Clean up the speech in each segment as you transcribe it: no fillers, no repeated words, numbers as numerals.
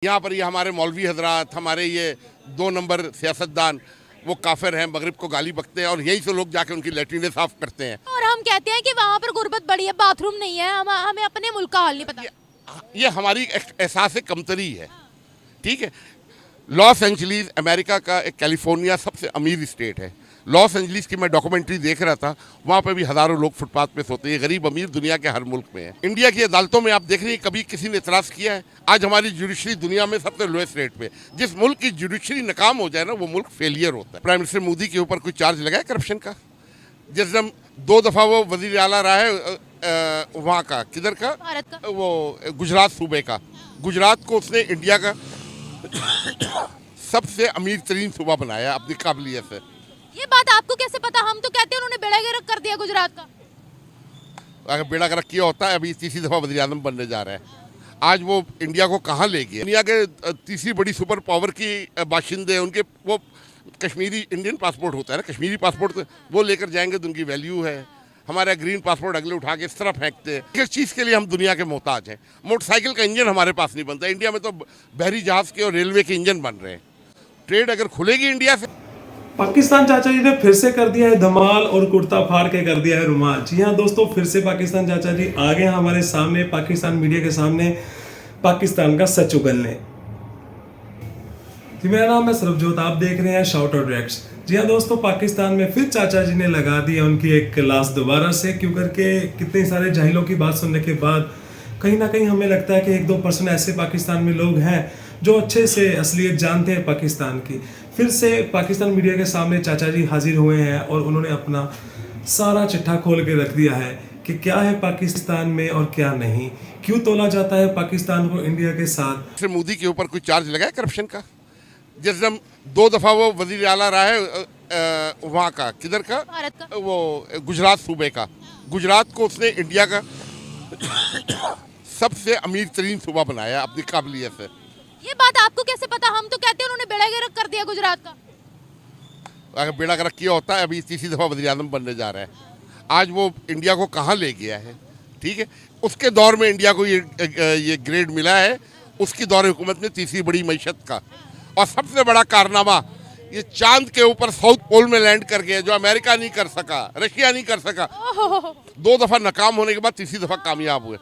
यहाँ पर ये हमारे मौलवी हजरात, हमारे ये 2 नंबर सियासतदान, वो काफिर हैं, मगरिब को गाली बकते हैं और यहीं से लोग जाके उनकी लेटरिनें साफ करते हैं। और हम कहते हैं कि वहाँ पर गुर्बत बड़ी है, बाथरूम नहीं है, हमें अपने मुल्क का हाल नहीं पता। ये हमारी एहसास कमतरी है। ठीक है, लॉस एंजलिस अमेरिका का एक कैलिफोर्निया सबसे अमीर स्टेट है। लॉस एंजलिस की मैं डॉक्यूमेंट्री देख रहा था, वहाँ पे भी हज़ारों लोग फुटपाथ पे सोते हैं। गरीब अमीर दुनिया के हर मुल्क में है। इंडिया की अदालतों में आप देख रहे हैं, कभी किसी ने इतराज़ किया है? आज हमारी जुडिशरी दुनिया में सबसे लोएस्ट रेट पे। जिस मुल्क की जुडिशरी नाकाम हो जाए ना, वो मुल्क फेलियर होता है। प्राइम मिनिस्टर मोदी के ऊपर कोई चार्ज लगा है करप्शन का? जिस दिन 2 दफ़ा वो वज़ीर आला रहा है वहाँ का, किधर का, भारत का, वो गुजरात सूबे का। गुजरात को उसने इंडिया का सबसे अमीर तरीन सूबा बनाया अपनी काबिलियत से। ये बात आपको कैसे पता? हम तो कहते हैं उन्होंने बेड़ा गर्क कर दिया गुजरात का। अगर बेड़ा गर्क किया होता है, अभी तीसरी दफ़ा वज़ीर आज़म बनने जा रहा है। आज वो इंडिया को कहाँ ले गए? दुनिया के तीसरी बड़ी सुपर पावर की बाशिंदे हैं, उनके वो कश्मीरी इंडियन पासपोर्ट होता है ना, कश्मीरी पासपोर्ट वो लेकर जाएंगे तो उनकी वैल्यू है। हमारा ग्रीन पासपोर्ट अगले उठा के इस तरह फेंकते हैं। किस चीज़ के लिए हम दुनिया के मोहताज हैं? मोटरसाइकिल का इंजन हमारे पास नहीं बनता। इंडिया में तो बहरी जहाज़ के और रेलवे के इंजन बन रहे हैं। ट्रेड अगर खुलेगी इंडिया से। पाकिस्तान चाचा जी ने फिर से कर दिया है धमाल और कुर्ता फाड़ के कर दिया है रुमाल। जी हाँ दोस्तों, फिर से पाकिस्तान चाचा जी आ गए हमारे सामने, पाकिस्तान मीडिया के सामने, पाकिस्तान का सच उगलने। जी मेरा नाम है सरबजोत, आप देख रहे हैं शाउट आउट रिएक्ट्स। जी हाँ दोस्तों, पाकिस्तान में फिर चाचा जी ने लगा दिया उनकी एक क्लास दोबारा से, क्यों करके कितने सारे जाहिलों की बात सुनने के बाद कहीं ना कहीं हमें लगता है कि 1-2% ऐसे पाकिस्तान में लोग हैं जो अच्छे से असलियत जानते हैं पाकिस्तान की। फिर से पाकिस्तान मीडिया के सामने चाचा जी हाजिर हुए हैं और उन्होंने अपना सारा चिट्ठा खोल के रख दिया है कि क्या है पाकिस्तान में और क्या नहीं, क्यों तोला जाता है पाकिस्तान को इंडिया के साथ। मोदी के ऊपर कोई चार्ज लगा है करप्शन का? जिस दिन 2 दफ़ा वो वज़ीर आला रहा है वहाँ का, किधर का, भारत का, वो गुजरात सूबे का। गुजरात को उसने इंडिया का सबसे अमीर तरीन सूबा बनाया अपनी काबिलियत से। ये बात आपको कैसे पता? हम तो कहते हैं उन्होंने बेड़ा गर्क कर दिया गुजरात का। अगर बेड़ा गर्क किया होता है, अभी तीसरी दफ़ा वज़ीर आज़म बनने जा रहा है। आज वो इंडिया को कहाँ ले गया है? ठीक है, उसके दौर में इंडिया को ये ग्रेड मिला है, उसकी दौर हुकूमत में तीसरी बड़ी मईशत का। और सबसे बड़ा कारनामा, ये चांद के ऊपर साउथ पोल में लैंड कर गया, जो अमेरिका नहीं कर सका, रशिया नहीं कर सका। 2 दफ़ा नाकाम होने के बाद तीसरी दफ़ा कामयाब हुए।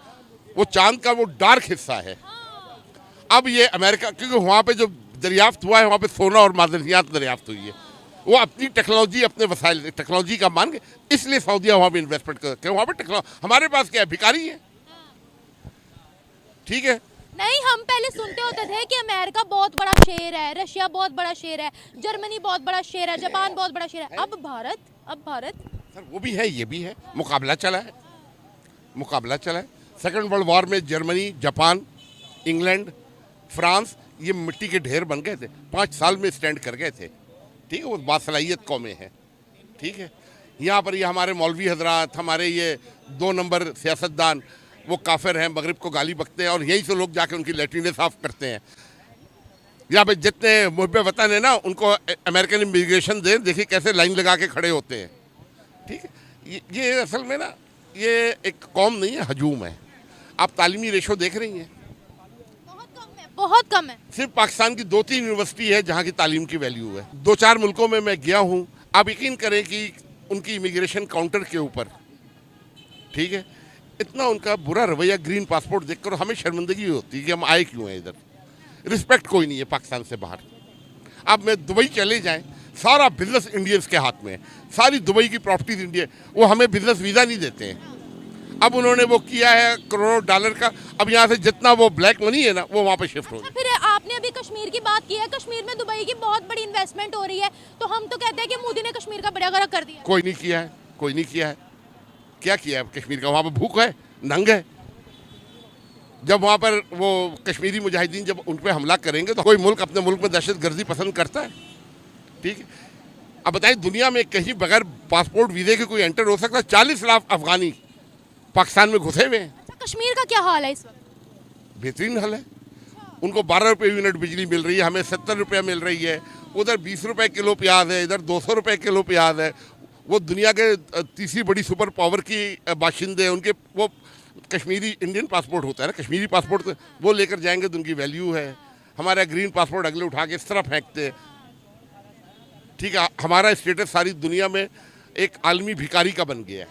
वो चांद का वो डार्क हिस्सा है। अब ये अमेरिका, क्योंकि वहाँ पे जो दरियाफ्त हुआ है, वहाँ पे सोना और मादनियात दरियाफ्त हुई है। वो अपनी टेक्नोलॉजी, अपने वसाइल टेक्नोलॉजी का मान के, इसलिए सऊदीया वहाँ पे इन्वेस्टमेंट करते हैं। वहाँ पे टेक्नोलॉजी, हमारे पास क्या है? भिखारी है। ठीक है, नहीं, हम पहले सुनते होते थे कि अमेरिका बहुत बड़ा शेर है, रशिया बहुत बड़ा शेर है, जर्मनी बहुत बड़ा शेर है, जापान बहुत बड़ा शेर है। अब भारत सर वो भी है, ये भी है। मुकाबला चला है, मुकाबला चला है। सेकेंड वर्ल्ड वॉर में जर्मनी, जापान, इंग्लैंड, फ्रांस, ये मिट्टी के ढेर बन गए थे। 5 साल में स्टैंड कर गए थे। ठीक है, वो बासलाहियत कौमें हैं। ठीक है, यहाँ पर ये हमारे मौलवी हजरात, हमारे ये 2 नंबर सियासतदान, वो काफिर हैं, मगरिब को गाली बकते हैं और यहीं से लोग जाके उनकी लेटरिनें साफ करते हैं। यहाँ पे जितने मुहब्बे वतन है ना, उनको अमेरिकन इमिग्रेशन दे, देखिए कैसे लाइन लगा के खड़े होते हैं। ठीक है, ये असल में ना, ये एक कौम नहीं है, हजूम है। आप तालीमी रेशो देख रही हैं, बहुत कम है। सिर्फ पाकिस्तान की 2-3 यूनिवर्सिटी है जहाँ की तालीम की वैल्यू है। 2-4 मुल्कों में मैं गया हूँ, आप यकीन करें कि उनकी इमिग्रेशन काउंटर के ऊपर, ठीक है, इतना उनका बुरा रवैया, ग्रीन पासपोर्ट देखकर हमें शर्मिंदगी होती है कि हम आए क्यों हैं इधर। रिस्पेक्ट कोई नहीं है पाकिस्तान से बाहर। अब मैं दुबई चले जाएं, सारा बिजनेस इंडियंस के हाथ में है, सारी दुबई की प्रॉपर्टीज इंडिया, वो हमें बिजनेस वीज़ा नहीं देते हैं। अब उन्होंने वो किया है करोड़ों डॉलर का। अब यहाँ से जितना वो ब्लैक मनी है ना, वो वहाँ पे शिफ्ट हो गया। फिर आपने अभी कश्मीर की बात की है, कश्मीर में दुबई की बहुत बड़ी इन्वेस्टमेंट हो रही है, तो हम तो कहते हैं कि मोदी ने कश्मीर का बेड़ा गर्क कर दिया। कोई नहीं किया है, कोई नहीं किया है। क्या किया है कश्मीर का? वहाँ पर भूख है, नंग है। जब वहाँ पर वो कश्मीरी मुजाहिदीन जब उन पर हमला करेंगे, तो कोई मुल्क अपने मुल्क में दहशत गर्दी पसंद करता है? ठीक है, अब बताइए, दुनिया में कहीं बगैर पासपोर्ट वीज़े के कोई एंटर हो सकता है? 40 लाख अफगानी पाकिस्तान में घुसे हुए हैं। अच्छा, कश्मीर का क्या हाल है इस वक्त? बेहतरीन हाल है। उनको 12 रुपये यूनिट बिजली मिल रही है, हमें 70 रुपये मिल रही है। उधर 20 रुपये किलो प्याज है, इधर 200 रुपये किलो प्याज है। वो दुनिया के तीसरी बड़ी सुपर पावर की बाशिंदे हैं, उनके वो कश्मीरी इंडियन पासपोर्ट होता है ना, कश्मीरी पासपोर्ट वो लेकर जाएंगे तो उनकी वैल्यू है। हमारा ग्रीन पासपोर्ट अगले उठा के इस तरह फेंकते। ठीक है, हमारा स्टेटस सारी दुनिया में एक आलमी भिखारी का बन गया है,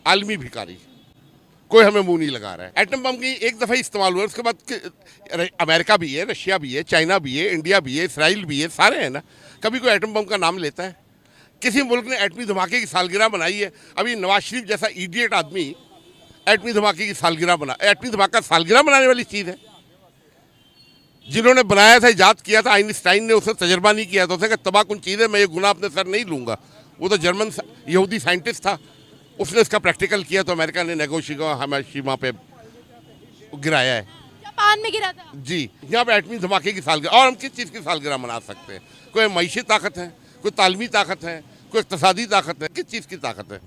आलमी भिखारी। कोई हमें मुंह नहीं लगा रहा है। एटम बम की एक दफ़ा इस्तेमाल हुआ, उसके बाद अमेरिका भी है, रशिया भी है, चाइना भी है, इंडिया भी है, इसराइल भी है, सारे हैं ना। कभी कोई एटम बम का नाम लेता है? किसी मुल्क ने एटमी धमाके की सालगिरह बनाई है? अभी नवाज शरीफ जैसा इडियट आदमी एटमी धमाके की सालगिरह एटमी धमाका सालगिरह बनाने वाली चीज़ है? जिन्होंने बनाया था, इजाद किया था, आइंस्टाइन ने उसे तजर्बा नहीं किया था, उसे कहा तबाहकुन चीज़ है, मैं ये गुनाह अपने सर नहीं लूँगा। वो तो जर्मन यहूदी साइंटिस्ट था, उसने इसका प्रैक्टिकल किया, तो अमेरिका ने हिरोशिमा पे गिराया है। जापान में गिरा था जी। यहाँ पे एटमी धमाके की सालगिरह, और हम किस चीज़ की सालगिरह मना सकते हैं? कोई मईशी ताकत है, कोई तालमी ताकत है, कोई इक़्तिसादी ताकत है, किस चीज़ की ताकत है?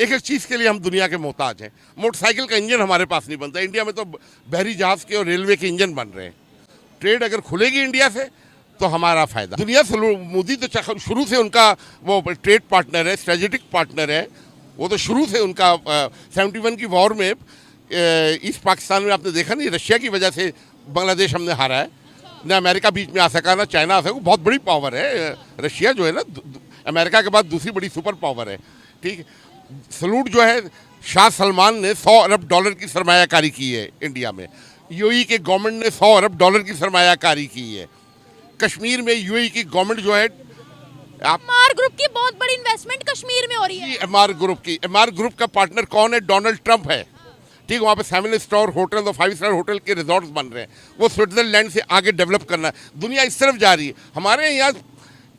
एक एक चीज़ के लिए हम दुनिया के मोहताज हैं। मोटरसाइकिल का इंजन हमारे पास नहीं बनता, इंडिया में तो बहरी जहाज़ के और रेलवे के इंजन बन रहे हैं। ट्रेड अगर खुलेगी इंडिया से तो हमारा फ़ायदा। दुनिया से मोदी तो शुरू से उनका वो ट्रेड पार्टनर है, स्ट्रेटेजिक पार्टनर है। वो तो शुरू से उनका 71 की वॉर में ईस्ट पाकिस्तान में आपने देखा नहीं, रशिया की वजह से बांग्लादेश हमने हारा है। ना अमेरिका बीच में आ सका, ना चाइना आ सका। बहुत बड़ी पावर है रशिया, जो है ना अमेरिका के बाद दूसरी बड़ी सुपर पावर है। ठीक है, सलूट जो है, शाह सलमान ने $100 अरब की सरमायाकारी की है इंडिया में। यूएई के गवर्नमेंट ने $100 अरब की सरमायाकारी की है। कश्मीर में यूएई की गवर्नमेंट जो है, एमआर ग्रुप की बहुत बड़ी इन्वेस्टमेंट कश्मीर में हो रही है। एमआर ग्रुप का पार्टनर कौन है? डोनाल्ड ट्रंप है। ठीक, वहाँ पे 7 स्टार होटल और 5 स्टार होटल के रिजॉर्ट्स बन रहे हैं। वो स्विट्जरलैंड से आगे डेवलप करना है। दुनिया इस तरफ जा रही है। हमारे यहाँ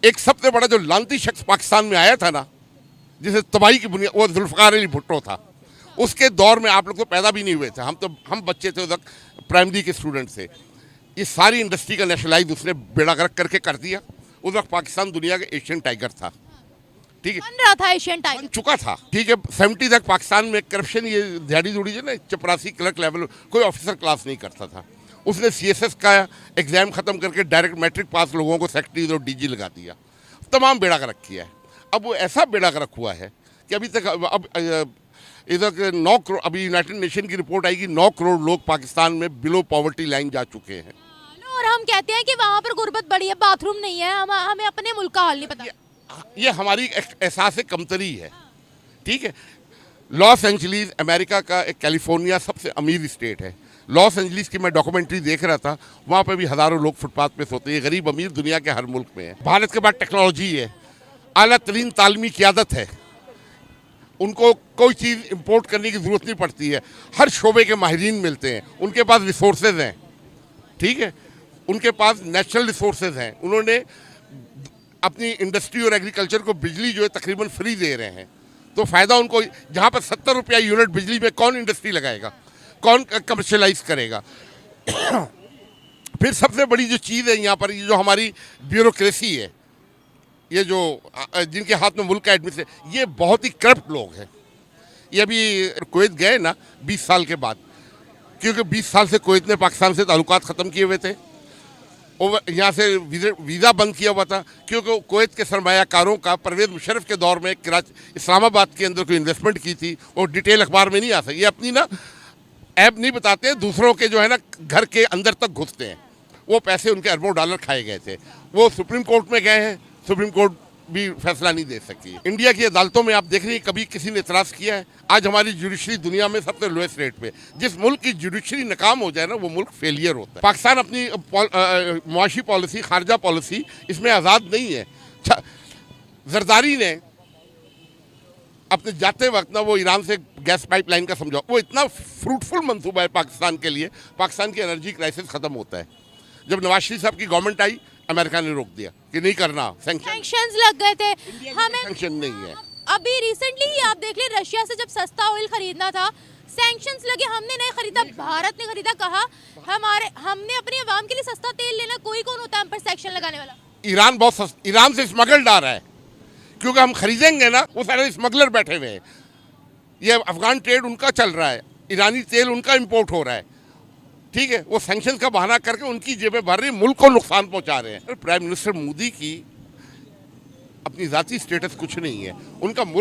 एक सबसे बड़ा जो लानती शख्स पाकिस्तान में आया था ना, जिसे तबाही की बुनियाद, वो जुल्फ़िकार अली भुट्टो था। उसके दौर में आप लोग तो पैदा भी नहीं हुए थे, हम बच्चे थे उस वक्त, प्राइमरी के स्टूडेंट थे। इस सारी इंडस्ट्री का नेशनलाइज उसने बेड़ा गर्क करके कर दिया। उस वक्त पाकिस्तान दुनिया का एशियन टाइगर था। ठीक है, बन रहा था एशियन टाइगर, बन चुका था। ठीक है, 70 तक पाकिस्तान में करप्शन, ये दिहाड़ी दूड़ी जो ना, चपरासी क्लर्क लेवल कोई ऑफिसर क्लास नहीं करता था। उसने CSS का एग्ज़ाम ख़त्म करके डायरेक्ट मैट्रिक पास लोगों को सेक्रेटरी और DG लगा दिया। तमाम बेड़ा गर्क किया है। अब वो ऐसा बेड़ा गर्क हुआ है कि अभी तक अब इधर 9 करोड़, अभी यूनाइटेड नेशन की रिपोर्ट आएगी, 9 करोड़ लोग पाकिस्तान में बिलो पॉवर्टी लाइन जा चुके हैं। और हम कहते हैं कि वहाँ पर गुर्बत बड़ी है, बाथरूम नहीं है, हमें अपने मुल्क का हाल नहीं पता। ये हमारी एहसास कमतरी है। ठीक है, लॉस एंजलिस अमेरिका का एक, कैलिफोर्निया सबसे अमीर स्टेट है। लॉस एंजलिस की मैं डॉक्यूमेंट्री देख रहा था, वहाँ पे भी हज़ारों लोग फुटपाथ पे सोते हैं। गरीब अमीर दुनिया के हर मुल्क में है। भारत के बाद टेक्नोलॉजी है, आला तरीन तालमी क़यादत है। उनको कोई चीज़ इंपोर्ट करने की ज़रूरत नहीं पड़ती है। हर शोबे के माहिरीन मिलते हैं, उनके पास रिसोर्सेज हैं। ठीक है, उनके पास नेचुरल रिसोर्सेज हैं। उन्होंने अपनी इंडस्ट्री और एग्रीकल्चर को बिजली जो है तकरीबन फ्री दे रहे हैं। तो फ़ायदा उनको, जहाँ पर 70 रुपया यूनिट बिजली में कौन इंडस्ट्री लगाएगा, कौन कमर्शलाइज करेगा? फिर सबसे बड़ी जो चीज़ है यहाँ पर, ये जो हमारी ब्यूरोक्रेसी है, ये जो जिनके हाथ में मुल्क का एडमिनिस्ट्रेशन, ये बहुत ही करप्ट लोग हैं। ये अभी कुवैत गए ना 20 साल के बाद, क्योंकि 20 साल से कुवैत ने पाकिस्तान से ताल्लुकात ख़त्म किए हुए थे। यहाँ से वीज़ा बंद किया हुआ था, क्योंकि कुवैत के सरमायाकारों का परवेज़ मुशर्रफ के दौर में इस्लामाबाद के अंदर कोई इन्वेस्टमेंट की थी, और डिटेल अखबार में नहीं आ सकती। ये अपनी ना ऐप नहीं बताते, दूसरों के जो है ना घर के अंदर तक घुसते हैं। वो पैसे उनके अरबों डॉलर खाए गए थे। वो सुप्रीम कोर्ट में गए हैं, सुप्रीम कोर्ट भी फैसला नहीं दे सकी। इंडिया की अदालतों में आप देख रहे हैं, कभी किसी ने इतराज़ किया है? आज हमारी जुडिशरी दुनिया में सबसे लोएस्ट रेट पे। जिस मुल्क की जुडिशरी नाकाम हो जाए ना, वो मुल्क फेलियर होता है। पाकिस्तान अपनी मुआशी पॉलिसी, खारजा पॉलिसी, इसमें आज़ाद नहीं है। जरदारी ने अपने जाते वक्त ना, वो ईरान से गैस पाइपलाइन का समझौता, वो इतना फ्रूटफुल मंसूबा है पाकिस्तान के लिए। पाकिस्तान की एनर्जी क्राइसिस ख़त्म होता है। जब नवाज शरीफ साहब की गवर्नमेंट आई, अमेरिका ने रोक दिया कि नहीं करना, सैंक्शंस लग गए थे। हमें सैंक्शन नहीं है। अभी रिसेंटली ही आप देख ले, रशिया से जब सस्ता ऑयल खरीदना था, सैंक्शंस लगे, हमने नहीं खरीदा, भारत ने खरीदा। कहा हमने अपनी आवाम के लिए सस्ता तेल लेना, कोई कौन होता है हम पर सैंक्शन लगाने वाला? ईरान से स्मगल आ रहा है, क्योंकि हम खरीदेंगे ना, वो सारे स्मगलर बैठे हुए हैं। ये अफगान ट्रेड उनका चल रहा है, ईरानी तेल उनका इम्पोर्ट हो रहा है। ठीक है, वो सैंक्शन का बहाना करके उनकी जेबें भर रही, मुल्क को नुकसान पहुंचा रहे हैं। प्राइम मिनिस्टर मोदी की अपनी ज़ाती स्टेटस कुछ नहीं है, उनका मुल्क